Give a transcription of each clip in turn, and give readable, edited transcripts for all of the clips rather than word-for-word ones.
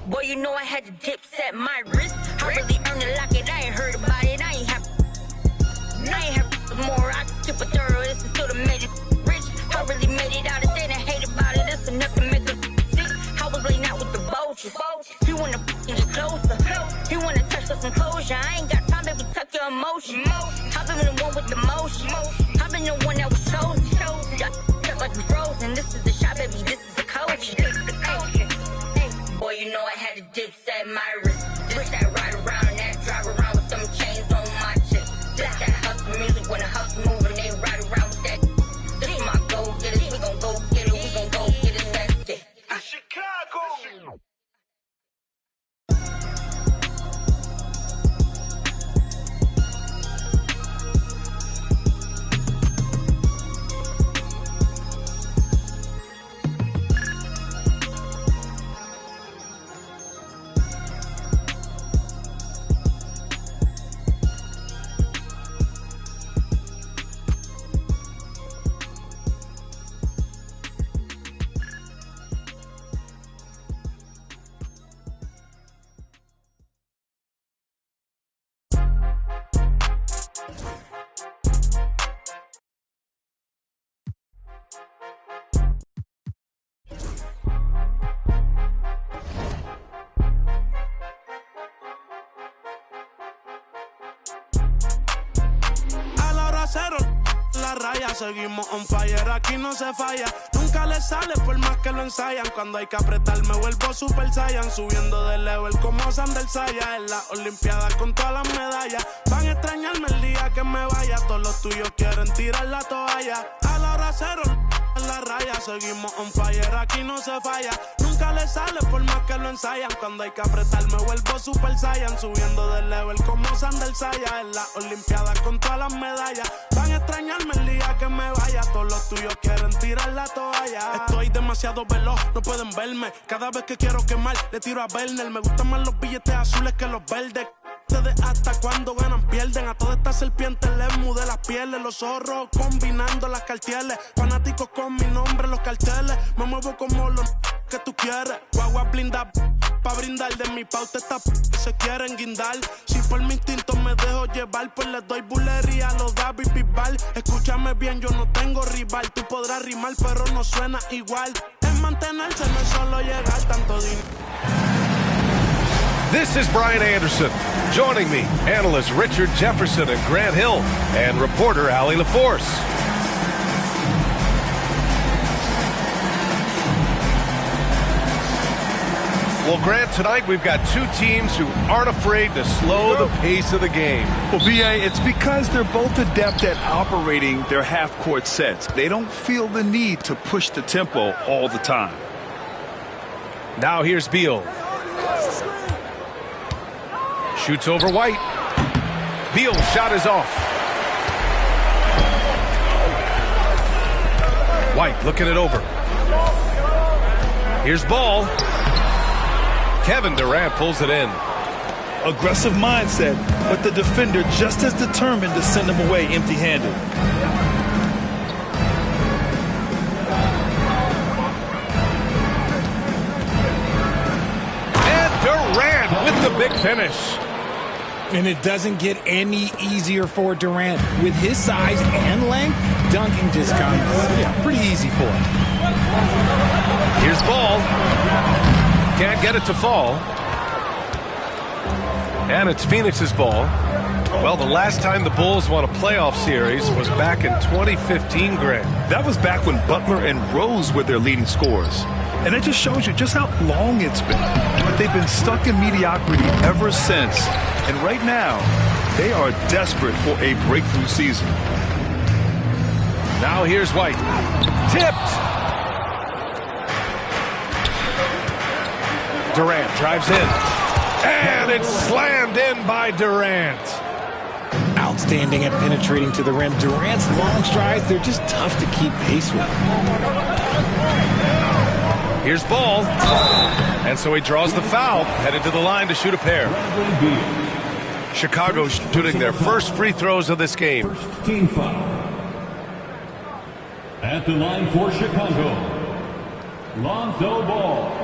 Boy, you know I had to dip set my wrist. I really earned it like it. I ain't heard about it. I ain't have more. I just tip a thorough. This is still the made it rich. I really made it out of there and hate about it. That's enough to make a sick. I was laying out with the vultures. He wanna get closer. He wanna touch with some closure. I ain't got time, baby. Tuck your emotion. I've been the one with the motion. I've been the one that was chosen. Felt like we frozen. This is the shot, baby. This is the coach. Boy, you know I had to dip set my wrist. This that ride around, that drive around with them chains on my chest. This that hustle music when the hustle moving, they ride around with that. This is my go get it. We gon' go get it. We gon' go get it. That's it. Chicago. La raya, seguimos on fire, aquí no se falla. Nunca le sale por más que lo ensayan. Cuando hay que apretar me vuelvo super saiyan. Subiendo de level como Sander Saya. En la olimpiada con todas las medallas. Van a extrañarme el día que me vaya. Todos los tuyos quieren tirar la toalla. A la hora cero en la raya, seguimos on fire, aquí no se falla. Nunca le sale por más que lo ensayan. Cuando hay que apretar me vuelvo super saiyan. Subiendo de level como Sander Saya. En la olimpiada con todas las medallas. Van a extrañarme el día que me vaya. Todos los tuyos quieren tirar la toalla. Estoy demasiado veloz, no pueden verme. Cada vez que quiero quemar, le tiro a Werner. Me gustan más los billetes azules que los verdes. De hasta cuando ganan pierden. A todas estas serpientes les mudé las pieles. Los zorros combinando las cartieles. Fanáticos con mi nombre en los carteles. Me muevo como los que tú quieres. Guagua blinda pa' brindar. De mi pauta esta se quieren guindar. Si por mi instinto me dejo llevar, pues les doy bulería a los David Bisbal. Escúchame bien, yo no tengo rival. Tú podrás rimar pero no suena igual. Es mantenerse, no es solo llegar. Tanto dinero. This is Brian Anderson. Joining me, analysts Richard Jefferson and Grant Hill, and reporter Allie LaForce. Well, Grant, tonight we've got two teams who aren't afraid to slow the pace of the game. Well, B.A., it's because they're both adept at operating their half-court sets. They don't feel the need to push the tempo all the time. Now here's Beal. Shoots over White. Beal's shot is off. White looking it over. Here's Ball. Kevin Durant pulls it in. Aggressive mindset, but the defender just as determined to send him away empty-handed. And Durant with the big finish. And it doesn't get any easier for Durant. With his size and length, dunking just comes pretty easy for him. Here's Ball. Can't get it to fall. And it's Phoenix's ball. Well, the last time the Bulls won a playoff series was back in 2015, Grant. That was back when Butler and Rose were their leading scorers. And it just shows you just how long it's been. But they've been stuck in mediocrity ever since. And right now, they are desperate for a breakthrough season. Now here's White. Tipped. Durant drives in. And it's slammed in by Durant. Outstanding at penetrating to the rim. Durant's long strides, they're just tough to keep pace with. Here's Ball. And so he draws the foul, headed to the line to shoot a pair. Chicago shooting their first free throws of this game. First team foul. At the line for Chicago, Lonzo Ball.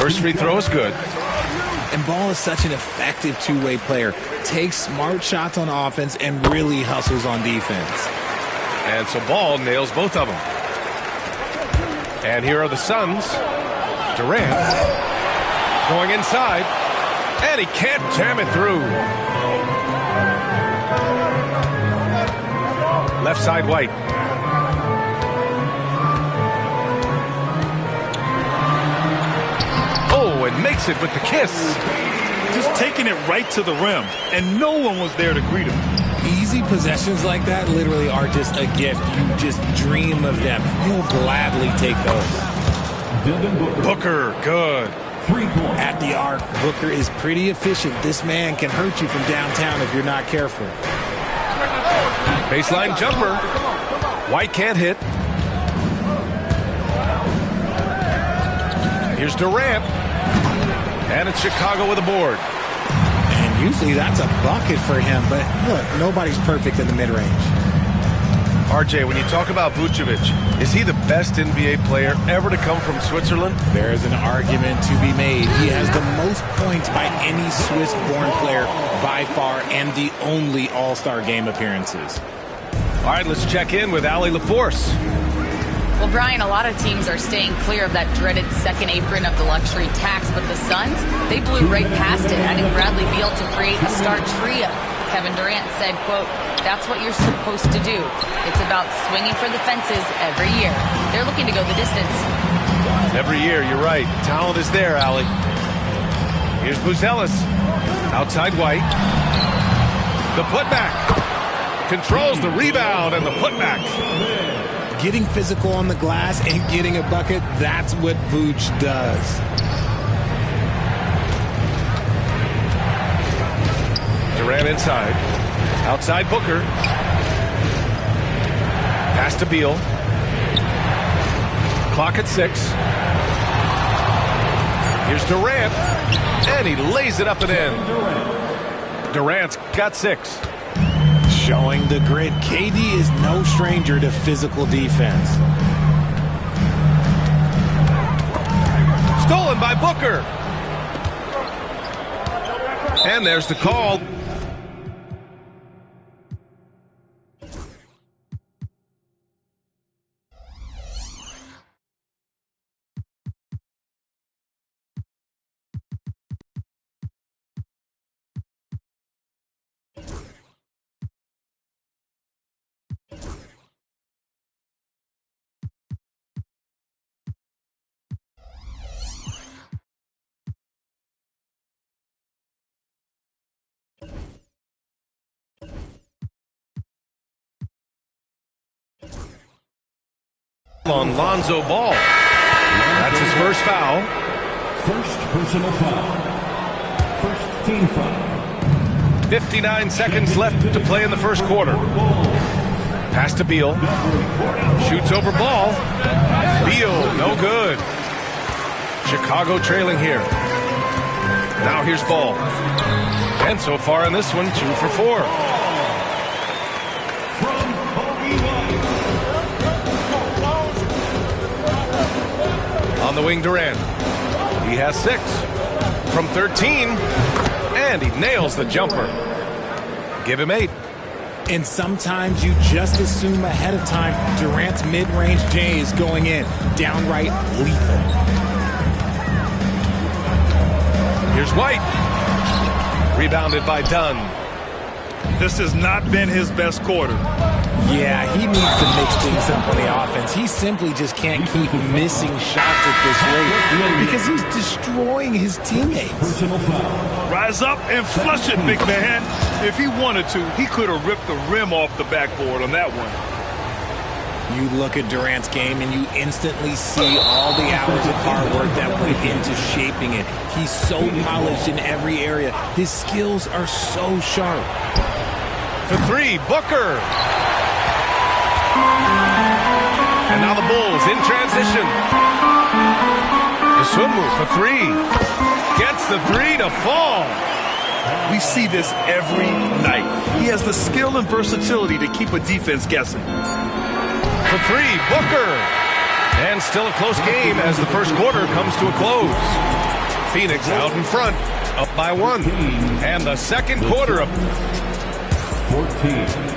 First free throw is good. And Ball is such an effective two-way player. Takes smart shots on offense and really hustles on defense. And so Ball nails both of them. And here are the Suns. Durant going inside. And he can't jam it through. Left side, White. Oh, and makes it with the kiss. Just taking it right to the rim, and no one was there to greet him. Easy possessions like that literally are just a gift. You just dream of them. You'll gladly take those. Booker, good. At the arc, Booker is pretty efficient. This man can hurt you from downtown if you're not careful. Baseline jumper. White can't hit. Here's Durant. And it's Chicago with a board. And usually that's a bucket for him. But look, nobody's perfect in the mid-range. RJ, when you talk about Vucevic, is he the best NBA player ever to come from Switzerland? There's an argument to be made. He has the most points by any Swiss-born player by far and the only All-Star game appearances. All right, let's check in with Allie LaForce. Well, Brian, a lot of teams are staying clear of that dreaded second apron of the luxury tax, but the Suns, they blew right past it, adding Bradley Beal to create a star trio. Kevin Durant said, quote, "That's what you're supposed to do. It's about swinging for the fences every year." They're looking to go the distance. Every year, you're right. Talent is there, Allie. Here's Buzelis. Outside White. The putback. Controls the rebound and the putback. Getting physical on the glass and getting a bucket, that's what Vooch does. Durant inside. Outside Booker. Pass to Beal. Clock at 6. Here's Durant. And he lays it up and in. Durant's got 6. Showing the grit. KD is no stranger to physical defense. Stolen by Booker. And there's the call. On Lonzo Ball. That's his first foul. First personal foul. First team foul. 59 seconds left to play in the first quarter. Pass to Beal. Shoots over Ball. Beal, no good. Chicago trailing here. Now here's Ball. And so far in this one, 2 for 4. On the wing, Durant. He has 6 from 13, and he nails the jumper. Give him 8. And sometimes you just assume ahead of time Durant's mid-range J is going in. Downright lethal. Here's White. Rebounded by Dunn. This has not been his best quarter. Yeah, he needs to mix things up on the offense. He simply just can't keep missing shots at this rate because he's destroying his teammates. Rise up and flush it, big man. If he wanted to, he could have ripped the rim off the backboard on that one. You look at Durant's game and you instantly see all the hours of hard work that went into shaping it. He's so polished in every area. His skills are so sharp. For 3, Booker. And now the Bulls in transition. The swim move for 3. Gets the 3 to fall. We see this every night. He has the skill and versatility to keep a defense guessing. For 3, Booker. And still a close game as the first quarter comes to a close. Phoenix out in front, up by 1. And the second quarter of 14.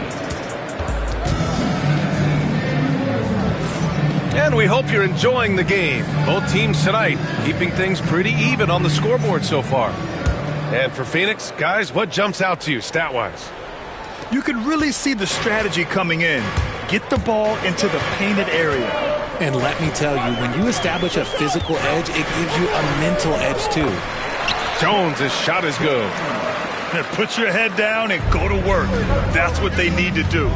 And we hope you're enjoying the game. Both teams tonight keeping things pretty even on the scoreboard so far. And for Phoenix, guys, what jumps out to you stat-wise? You can really see the strategy coming in. Get the ball into the painted area. And let me tell you, when you establish a physical edge, it gives you a mental edge too. Jones' shot is good. Put your head down and go to work. That's what they need to do.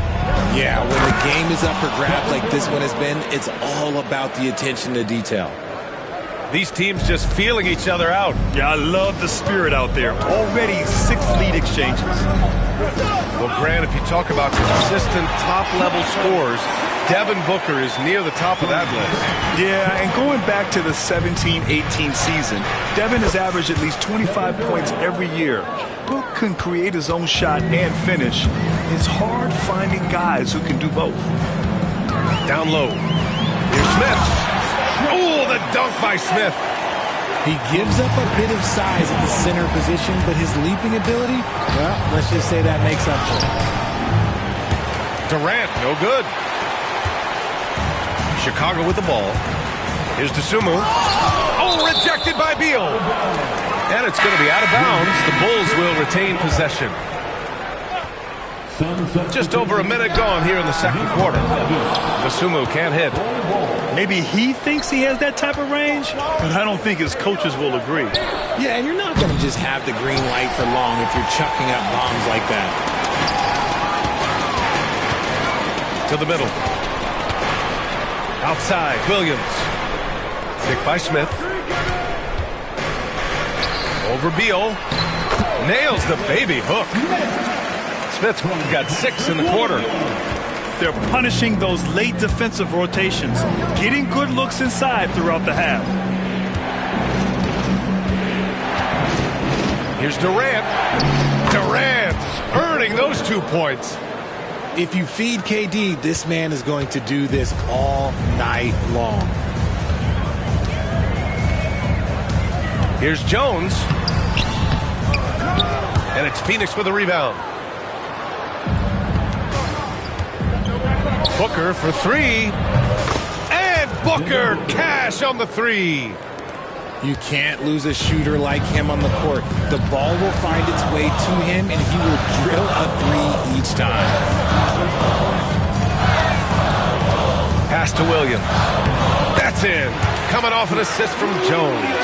Yeah, when the game is up for grabs like this one has been, it's all about the attention to detail. These teams just feeling each other out. Yeah, I love the spirit out there. Already 6 lead exchanges. Well, Grant, if you talk about consistent top-level scores, Devin Booker is near the top of that list. Yeah, and going back to the 17-18 season, Devin has averaged at least 25 points every year. Book can create his own shot and finish. It's hard finding guys who can do both. Down low. Here's Smith. Oh, the dunk by Smith. He gives up a bit of size at the center position, but his leaping ability, well, let's just say that makes up for it. Durant, no good. Chicago with the ball. Here's Dosunmu. Oh, rejected by Beal. And it's going to be out of bounds. The Bulls will retain possession. Just over a minute gone here in the second quarter. Dosunmu can't hit. Maybe he thinks he has that type of range, but I don't think his coaches will agree. Yeah, and you're not going to just have the green light for long if you're chucking up bombs like that. To the middle. Outside, Williams. Picked by Smith. Over Beal. Nails the baby hook. Smith got 6 in the quarter. They're punishing those late defensive rotations, getting good looks inside throughout the half. Here's Durant. Durant earning those 2 points. If you feed KD, this man is going to do this all night long. Here's Jones. And it's Phoenix with a rebound. Booker for 3. And Booker cash on the 3. You can't lose a shooter like him on the court. The ball will find its way to him, and he will drill a 3 each time. Pass to Williams. That's in. Coming off an assist from Jones.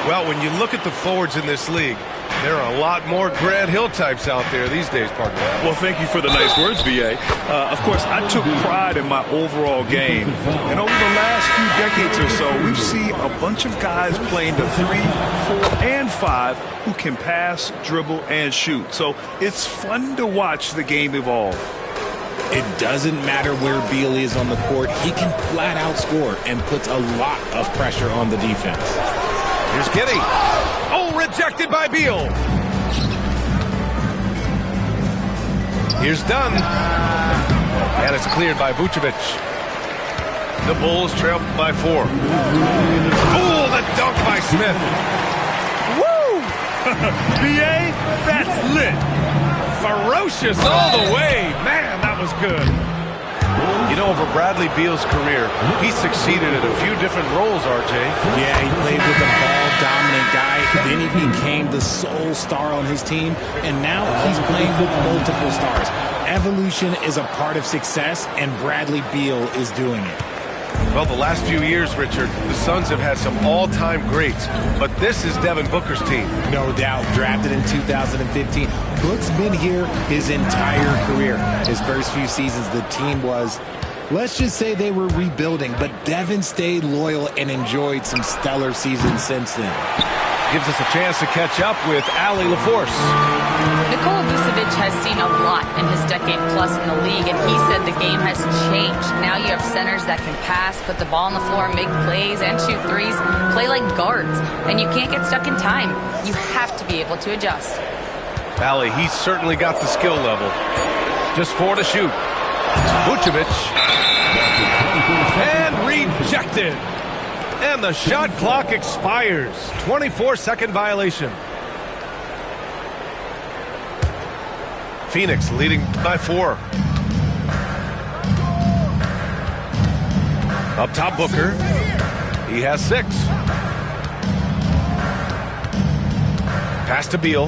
Well, when you look at the forwards in this league, there are a lot more Grant Hill types out there these days, partner. Well, thank you for the nice words, B.A. Of course, I took pride in my overall game. And over the last few decades or so, we've seen a bunch of guys playing the 3, 4, and 5 who can pass, dribble, and shoot. So it's fun to watch the game evolve. It doesn't matter where Beal is on the court. He can flat out score and puts a lot of pressure on the defense. Here's Giddey. Oh, rejected by Beal. Here's Dunn. And it's cleared by Vucevic. The Bulls trail by 4. Oh, the dunk by Smith. Woo! B.A., that's lit. Ferocious all the way. Man, that was good. You know, over Bradley Beal's career, he succeeded in a few different roles, RJ. Yeah, he played with a ball-dominant guy. Then he became the sole star on his team, and now he's playing with multiple stars. Evolution is a part of success, and Bradley Beal is doing it. Well, the last few years, Richard, the Suns have had some all-time greats, but this is Devin Booker's team. No doubt, drafted in 2015. Book's been here his entire career. His first few seasons, the team was, let's just say they were rebuilding, but Devin stayed loyal and enjoyed some stellar seasons since then. Gives us a chance to catch up with Allie LaForce. Nikola Vucevic has seen a lot in his decade plus in the league, and he said the game has changed. Now you have centers that can pass, put the ball on the floor, make plays, and shoot threes, play like guards, and you can't get stuck in time. You have to be able to adjust. Allie, he's certainly got the skill level. Just 4 to shoot. Vucevic. And rejected. And the shot clock expires. 24-second violation. Phoenix leading by 4. Up top, Booker. He has 6. Pass to Beal.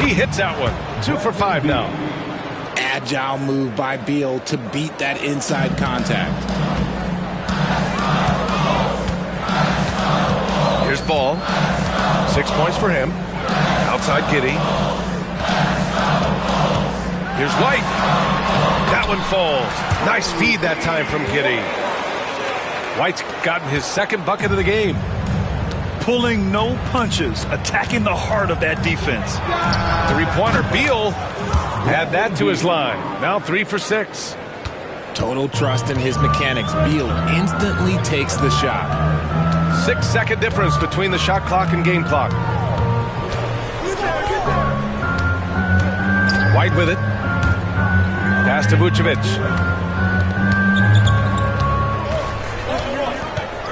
He hits that one. 2 for 5 now. Agile move by Beal to beat that inside contact. Here's Ball. 6 points for him. Outside Giddey. Here's White. That one falls. Nice feed that time from Giddey. White's gotten his 2nd bucket of the game. Pulling no punches, attacking the heart of that defense. 3-pointer. Beal add that to his line. Now 3 for 6. Total trust in his mechanics. Beal instantly takes the shot. 6-second difference between the shot clock and game clock. White with it. Pass to Vucevic.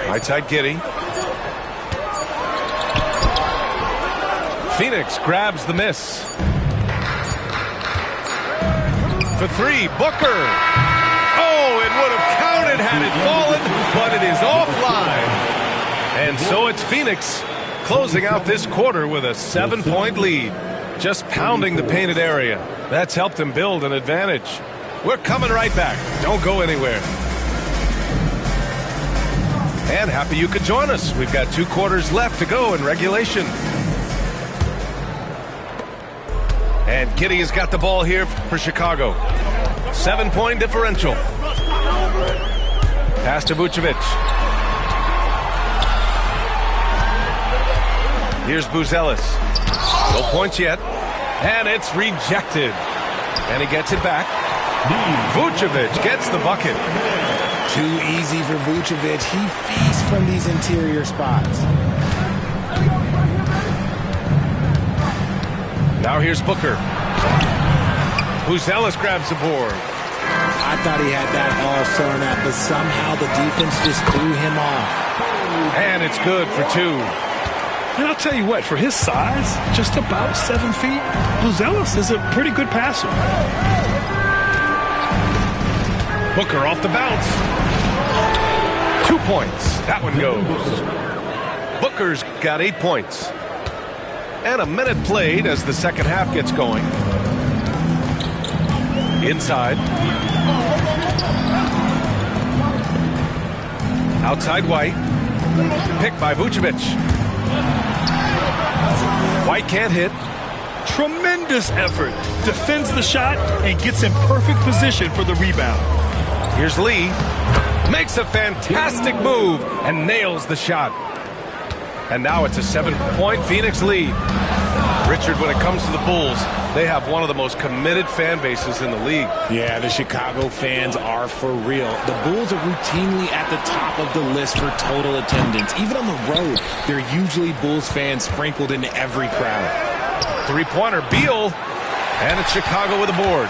Right side Giddey. Phoenix grabs the miss. For 3, Booker. Oh, it would have counted had it fallen, but it is offline. And so it's Phoenix closing out this quarter with a 7-point lead. Just pounding the painted area. That's helped him build an advantage. We're coming right back. Don't go anywhere. And happy you could join us. We've got 2 quarters left to go in regulation. And Giddey has got the ball here for Chicago. 7-point differential. Pass to Vucevic. Here's Buzelis. No points yet. And it's rejected. And he gets it back. Vucevic gets the bucket. Too easy for Vucevic. He feasts from these interior spots. Now here's Booker. Buzelis grabs the board. I thought he had that all sewn up, but somehow the defense just threw him off. And it's good for 2. And I'll tell you what, for his size, just about 7 feet, Buzelis is a pretty good passer. Booker off the bounce. 2 points. That one goes. Booker's got 8 points. And a minute played as the second half gets going. Inside. Outside White. Picked by Vucevic. White can't hit. Tremendous effort. Defends the shot and gets in perfect position for the rebound. Here's Lee. Makes a fantastic move and nails the shot. And now it's a 7-point Phoenix lead. Richard, when it comes to the Bulls, they have one of the most committed fan bases in the league. Yeah, the Chicago fans are for real. The Bulls are routinely at the top of the list for total attendance. Even on the road, there are usually Bulls fans sprinkled in every crowd. 3-pointer, Beal. And it's Chicago with a board.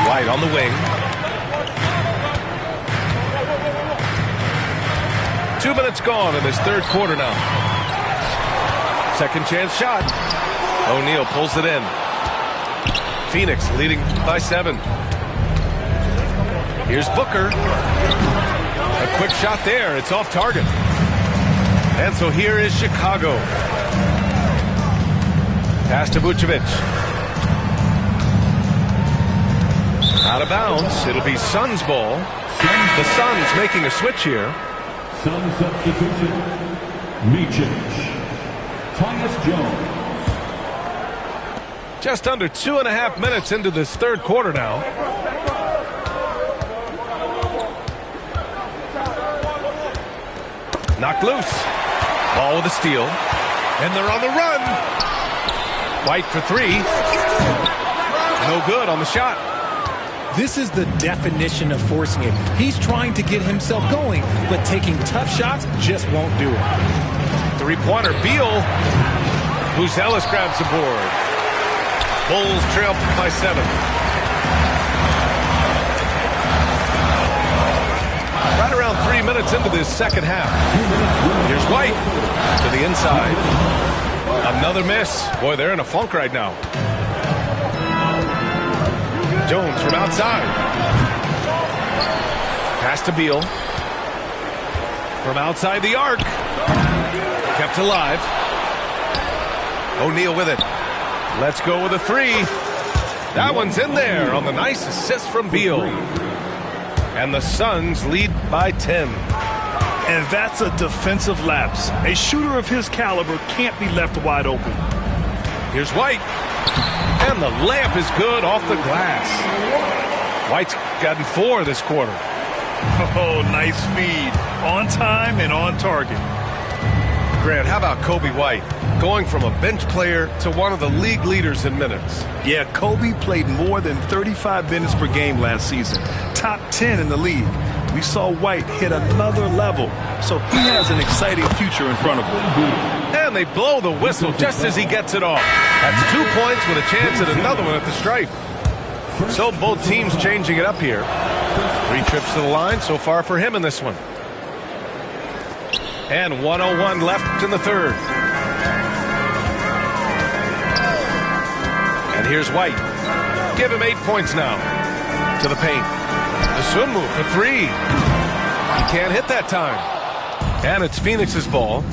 White on the wing. 2 minutes gone in this 3rd quarter now. Second chance shot. O'Neal pulls it in. Phoenix leading by 7. Here's Booker. A quick shot there. It's off target. And so here is Chicago. Pass to Vucevic. Out of bounds. It'll be Suns ball. The Suns making a switch here. Sun substitution. Micic. Tyus Jones. Just under 2.5 minutes into this 3rd quarter now. Knocked loose. Ball with a steal. And they're on the run. White for 3. No good on the shot. This is the definition of forcing it. He's trying to get himself going, but taking tough shots just won't do it. 3-pointer, Beal. Buzelis grabs the board. Bulls trail by 7. Right around 3 minutes into this second half. Here's White to the inside. Another miss. Boy, they're in a funk right now. Jones from outside. Pass to Beal. From outside the arc. Kept alive. O'Neal with it. Let's go with a 3. That one's in there on the nice assist from Beal. And the Suns lead by 10. And that's a defensive lapse. A shooter of his caliber can't be left wide open. Here's White. And the layup is good off the glass. White's gotten 4 this quarter. Oh, nice feed. On time and on target. Grant, how about Kobe White? Going from a bench player to one of the league leaders in minutes. Yeah, Kobe played more than 35 minutes per game last season. Top 10 in the league. We saw White hit another level, so he has an exciting future in front of him. And they blow the whistle just as he gets it off. That's 2 points with a chance at another one at the stripe. So both teams changing it up here. 3 trips to the line so far for him in this one. And 1:01 left in the third. And here's White. Give him 8 points now. To the paint. The swim move for 3. He can't hit that time. And it's Phoenix's ball.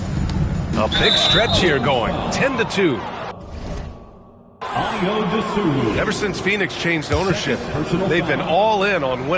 A big stretch here going. 10-2. Ever since Phoenix changed ownership, they've been all in on winning.